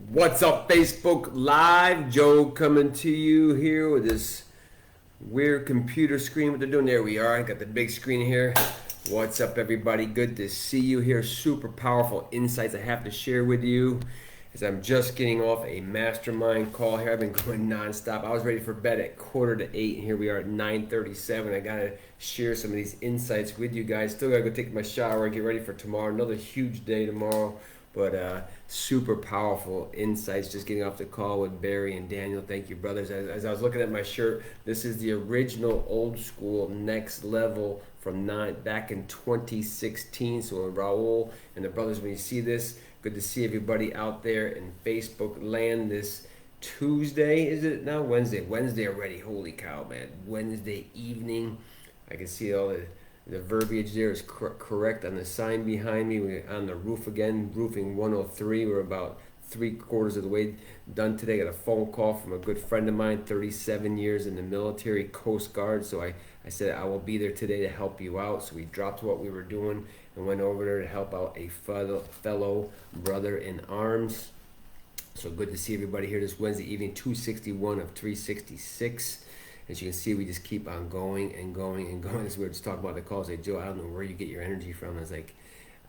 What's up, Facebook Live? Joe coming to you here with this weird computer screen. What they're doing, there we are. I got the big screen here. What's up, everybody? Good to see you here. Super powerful insights I have to share with you as I'm just getting off a mastermind call here. I've been going nonstop. I was ready for bed at 7:45, and here we are at 9:37. I gotta share some of these insights with you guys. Still gotta go take my shower and get ready for tomorrow. Another huge day tomorrow. But super powerful insights just getting off the call with Barry and Daniel. Thank you, brothers. As I was looking at my shirt, this is the original old school next level from back in 2016. So Raul and the brothers, when you see this, good to see everybody out there in Facebook land this Tuesday. Is it now? Wednesday already. Holy cow, man. Wednesday evening. I can see all the verbiage there is correct on the sign behind me. We're on the roof again, roofing 103. We're about 3/4 of the way done today. Got a phone call from a good friend of mine, 37 years in the military, Coast Guard. So I said, I will be there today to help you out. So we dropped what we were doing and went over there to help out a fellow brother in arms. So good to see everybody here this Wednesday evening, 261 of 366. As you can see, we just keep on going and going and going. As we were just talking about the calls, like, Joe, I don't know where you get your energy from. I was like,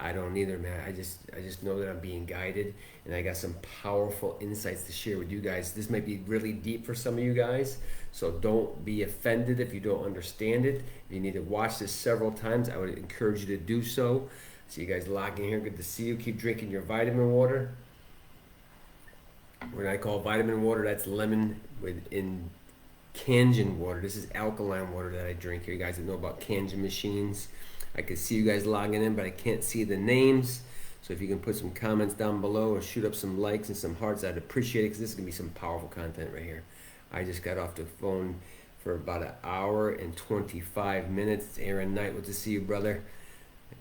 I don't either, man. I just know that I'm being guided, and I got some powerful insights to share with you guys. This might be really deep for some of you guys, so don't be offended if you don't understand it. If you need to watch this several times, I would encourage you to do so. See you guys logging here. Good to see you. Keep drinking your vitamin water. When I call vitamin water, that's lemon in Kangen water. This is alkaline water that I drink here. You guys that know about Kangen machines. I can see you guys logging in, but I can't see the names. So if you can put some comments down below or shoot up some likes and some hearts, I'd appreciate it, because this is going to be some powerful content right here. I just got off the phone for about an hour and 25 minutes. It's Aaron Knight. Good to see you, brother.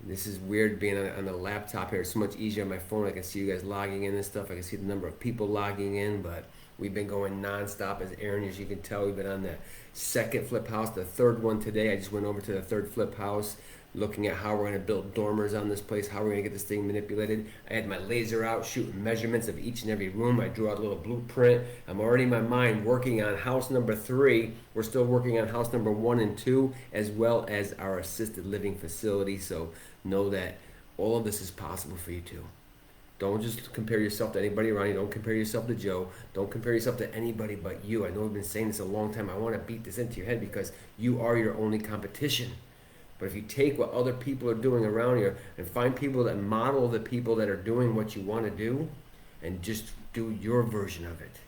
This is weird being on the laptop here. It's so much easier on my phone. I can see you guys logging in and stuff. I can see the number of people logging in, but we've been going nonstop. As Aaron, as you can tell, we've been on the second flip house, the third one today. I just went over to the third flip house, looking at how we're going to build dormers on this place, how we're going to get this thing manipulated. I had my laser out, shooting measurements of each and every room. I drew out a little blueprint. I'm already in my mind working on house number 3. We're still working on house number 1 and 2, as well as our assisted living facility. So know that all of this is possible for you too. Don't just compare yourself to anybody around you. Don't compare yourself to Joe. Don't compare yourself to anybody but you. I know I've been saying this a long time. I want to beat this into your head, because you are your only competition. But if you take what other people are doing around you and find people that model the people that are doing what you want to do, and just do your version of it.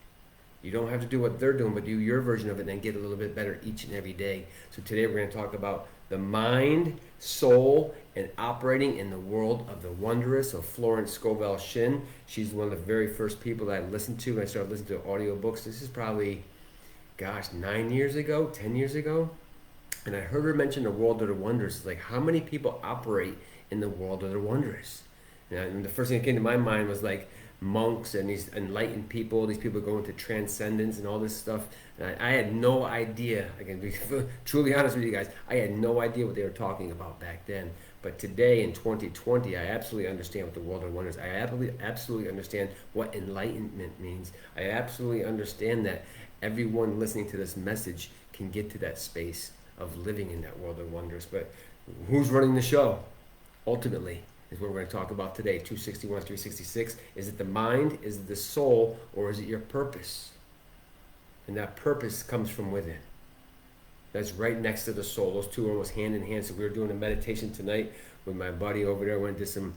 You don't have to do what they're doing, but do your version of it, and then get a little bit better each and every day. So today we're going to talk about the mind, soul, and operating in the world of the wondrous of Florence Scovel Shinn. She's one of the very first people that I listened to when I started listening to audiobooks. This is probably, 9 years ago, 10 years ago. And I heard her mention the world of the wondrous. Like, how many people operate in the world of the wondrous? And the first thing that came to my mind was like monks and these enlightened people, these people going to transcendence and all this stuff. And I had no idea, I can be truly honest with you guys, I had no idea what they were talking about back then. But today in 2020, I absolutely understand what the world of wonders. I absolutely understand what enlightenment means. I absolutely understand that everyone listening to this message can get to that space of living in that world of wonders. But who's running the show? Ultimately, is what we're going to talk about today. 261, 366. Is it the mind? Is it the soul? Or is it your purpose? And that purpose comes from within. That's right next to the soul. Those two are almost hand in hand. So we were doing a meditation tonight with my buddy over there. Went to some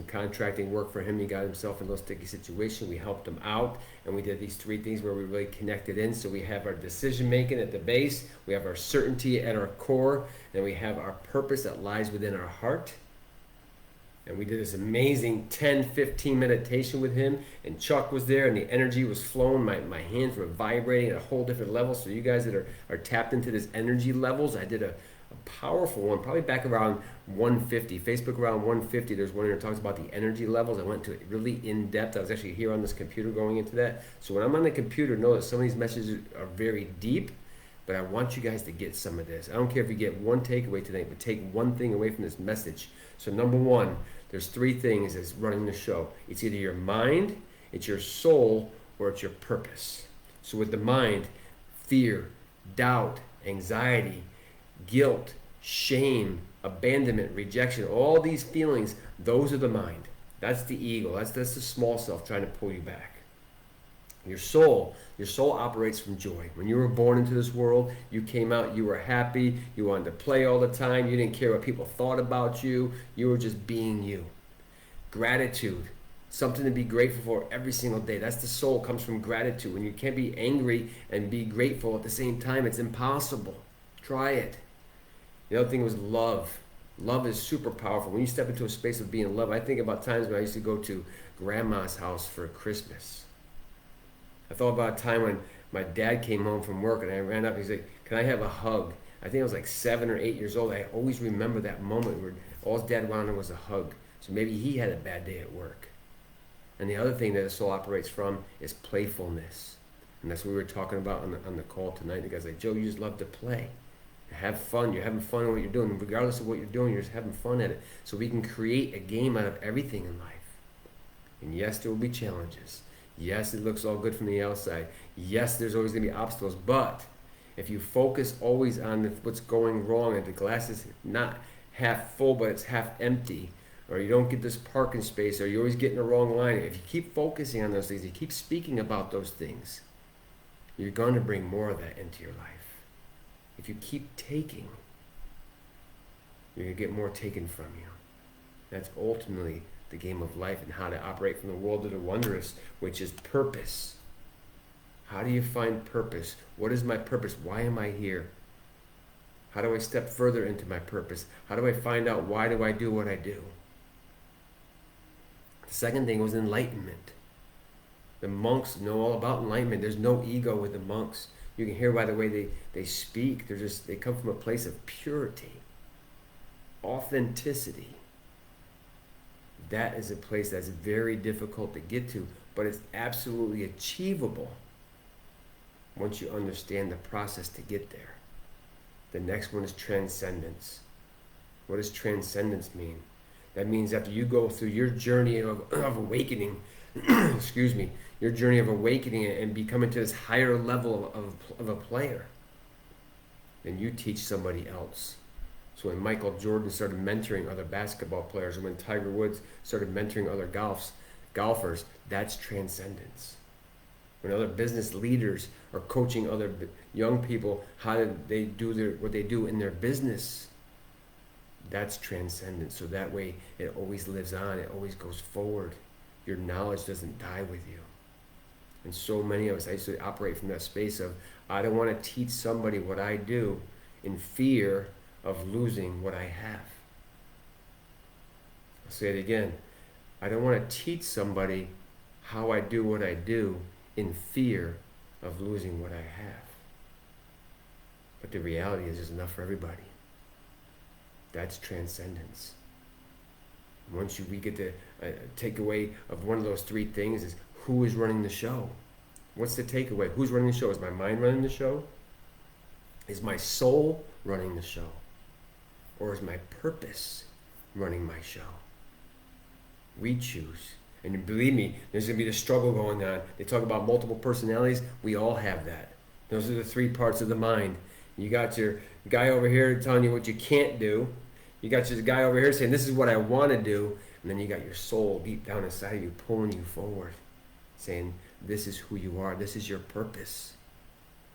contracting work for him. He got himself in a little sticky situation. We helped him out, and we did these 3 things where we really connected in. So we have our decision making at the base, we have our certainty at our core, and we have our purpose that lies within our heart. And we did this amazing 10-15 meditation with him, and Chuck was there, and the energy was flowing. My hands were vibrating at a whole different level. So you guys that are tapped into this energy levels, I did a powerful one, probably back around 150, Facebook around 150. There's one that talks about the energy levels. I went to it really in depth. I was actually here on this computer going into that. So when I'm on the computer, know that some of these messages are very deep, but I want you guys to get some of this. I don't care if you get one takeaway tonight, but take one thing away from this message. So number 1, there's 3 things that's running the show. It's either your mind, It's your soul or it's your purpose. So with the mind, fear, doubt, anxiety, guilt, shame, abandonment, rejection, all these feelings, those are the mind. That's the ego. That's the small self trying to pull you back. Your soul operates from joy. When you were born into this world, you came out, you were happy, you wanted to play all the time, you didn't care what people thought about you, you were just being you. Gratitude, something to be grateful for every single day. That's the soul, comes from gratitude. When you can't be angry and be grateful at the same time, it's impossible. Try it. The other thing was love. Love is super powerful. When you step into a space of being loved, I think about times when I used to go to grandma's house for Christmas. I thought about a time when my dad came home from work and I ran up and he's like, "Can I have a hug?" I think I was like 7 or 8 years old. I always remember that moment where all his dad wanted was a hug. So maybe he had a bad day at work. And the other thing that the soul operates from is playfulness. And that's what we were talking about on the call tonight. The guy's like, "Joe, you just love to play. Have fun. You're having fun in what you're doing. Regardless of what you're doing, you're just having fun at it." So we can create a game out of everything in life. And yes, there will be challenges. Yes, it looks all good from the outside. Yes, there's always going to be obstacles. But if you focus always on what's going wrong and the glass is not half full but it's half empty, or you don't get this parking space, or you always get in the wrong line, if you keep focusing on those things, you keep speaking about those things, you're going to bring more of that into your life. If you keep taking, you're going to get more taken from you. That's ultimately the game of life and how to operate from the world of the wondrous, which is purpose. How do you find purpose? What is my purpose? Why am I here? How do I step further into my purpose? How do I find out why do I do what I do? The second thing was enlightenment. The monks know all about enlightenment. There's no ego with the monks. You can hear by the way they speak. They come from a place of purity, authenticity. That is a place that's very difficult to get to, but it's absolutely achievable once you understand the process to get there. The next one is transcendence. What does transcendence mean? That means after you go through your journey of awakening, excuse me, your journey of awakening and becoming to this higher level of a player, then you teach somebody else. So when Michael Jordan started mentoring other basketball players, or when Tiger Woods started mentoring other golfers, that's transcendence. When other business leaders are coaching other young people how do they do what they do in their business, that's transcendence. So that way it always lives on, it always goes forward. Your knowledge doesn't die with you. And so many of us, I used to operate from that space of, I don't want to teach somebody what I do in fear of losing what I have. I'll say it again. I don't want to teach somebody how I do what I do in fear of losing what I have. But the reality is there's enough for everybody. That's transcendence. Once we get the takeaway of one of those three things is who is running the show? What's the takeaway? Who's running the show? Is my mind running the show? Is my soul running the show? Or is my purpose running my show? We choose. And believe me, there's going to be the struggle going on. They talk about multiple personalities. We all have that. Those are the three parts of the mind. You got your guy over here telling you what you can't do. You got your guy over here saying, this is what I want to do. And then you got your soul deep down inside of you pulling you forward, saying, this is who you are. This is your purpose.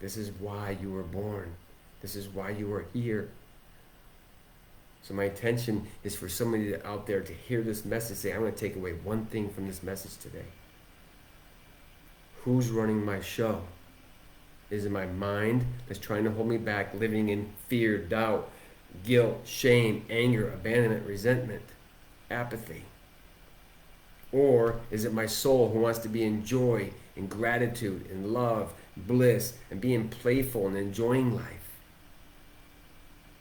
This is why you were born. This is why you are here. So my intention is for somebody out there to hear this message, say, I'm going to take away one thing from this message today. Who's running my show? Is it my mind that's trying to hold me back, living in fear, doubt, guilt, shame, anger, abandonment, resentment, apathy? Or is it my soul who wants to be in joy, in gratitude, in love, bliss, and being playful and enjoying life?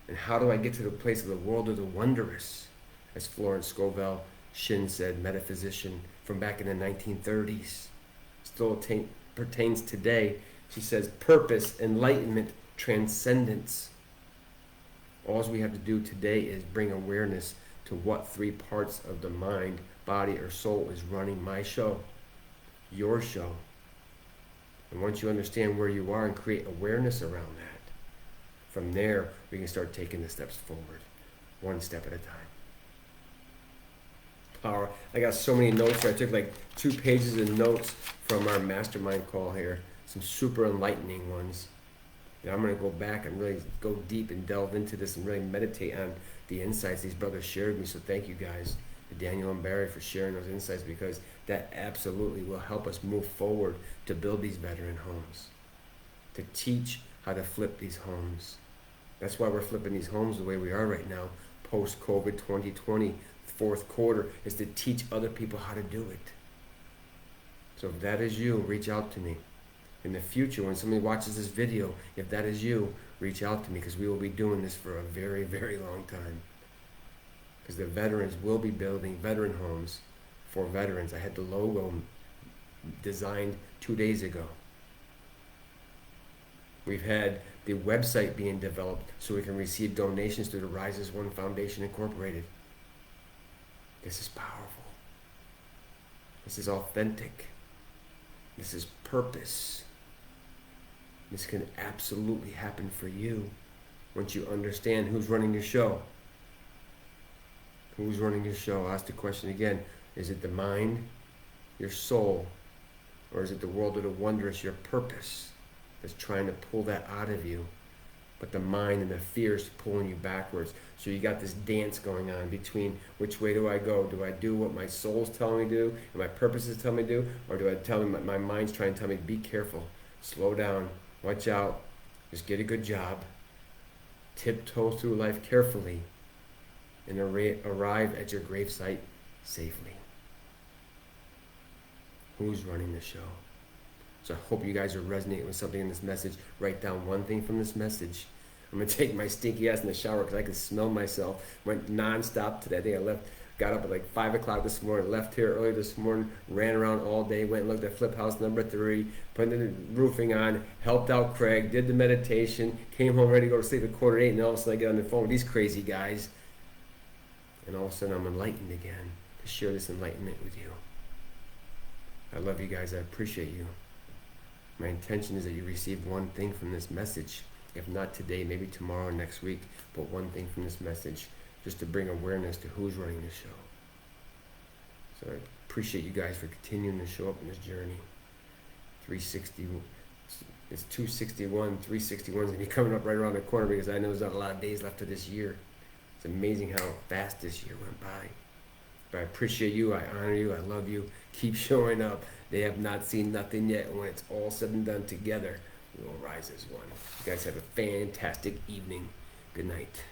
And how do I get to the place of the world of the wondrous? As Florence Scovel Shinn said, Metaphysician, from back in the 1930s. Still pertains today. She says, purpose, enlightenment, transcendence. All we have to do today is bring awareness to what three parts of the mind, body, or soul is running my show. your show. And once you understand where you are and create awareness around that, from there we can start taking the steps forward, one step at a time. Power. I got so many notes here. I took like 2 pages of notes from our mastermind call here. Some super enlightening ones. And I'm going to go back and really go deep and delve into this and really meditate on the insights these brothers shared with me. So thank you guys, to Daniel and Barry, for sharing those insights, because that absolutely will help us move forward to build these veteran homes, to teach how to flip these homes. That's why we're flipping these homes the way we are right now, post-COVID 2020, fourth quarter, is to teach other people how to do it. So if that is you, reach out to me. In the future, when somebody watches this video, if that is you, reach out to me, because we will be doing this for a very, very long time. Because the veterans will be building veteran homes for veterans. I had the logo designed 2 days ago. We've had the website being developed so we can receive donations through the Rise as One Foundation Incorporated. This is powerful. This is authentic. This is purpose. This can absolutely happen for you once you understand who's running your show. Who's running your show? I'll ask the question again. Is it the mind, your soul, or is it the world of the wondrous, your purpose, that's trying to pull that out of you? But the mind and the fear is pulling you backwards. So you got this dance going on between, which way do I go? Do I do what my soul's telling me to do and my purpose is telling me to do? Or do I tell me, my mind's trying to tell me, be careful, slow down, watch out, just get a good job, tiptoe through life carefully, and arrive at your gravesite safely. Who's running the show? So I hope you guys are resonating with something in this message. Write down one thing from this message. I'm going to take my stinky ass in the shower because I can smell myself. Went non-stop today. I think I got up at like 5 o'clock this morning, left here early this morning, ran around all day, went and looked at flip house number 3, put the roofing on, helped out Craig, did the meditation, came home ready to go to sleep at 7:45, and all of a sudden I get on the phone with these crazy guys. And all of a sudden I'm enlightened again to share this enlightenment with you. I love you guys. I appreciate you. My intention is that you receive one thing from this message. If not today, maybe tomorrow or next week, but one thing from this message, just to bring awareness to who's running the show. So I appreciate you guys for continuing to show up in this journey. 360, it's 261, 361 is going to be coming up right around the corner, because I know there's not a lot of days left of this year. It's amazing how fast this year went by. But I appreciate you, I honor you, I love you. Keep showing up. They have not seen nothing yet. And when it's all said and done together, we will rise as one. You guys have a fantastic evening. Good night.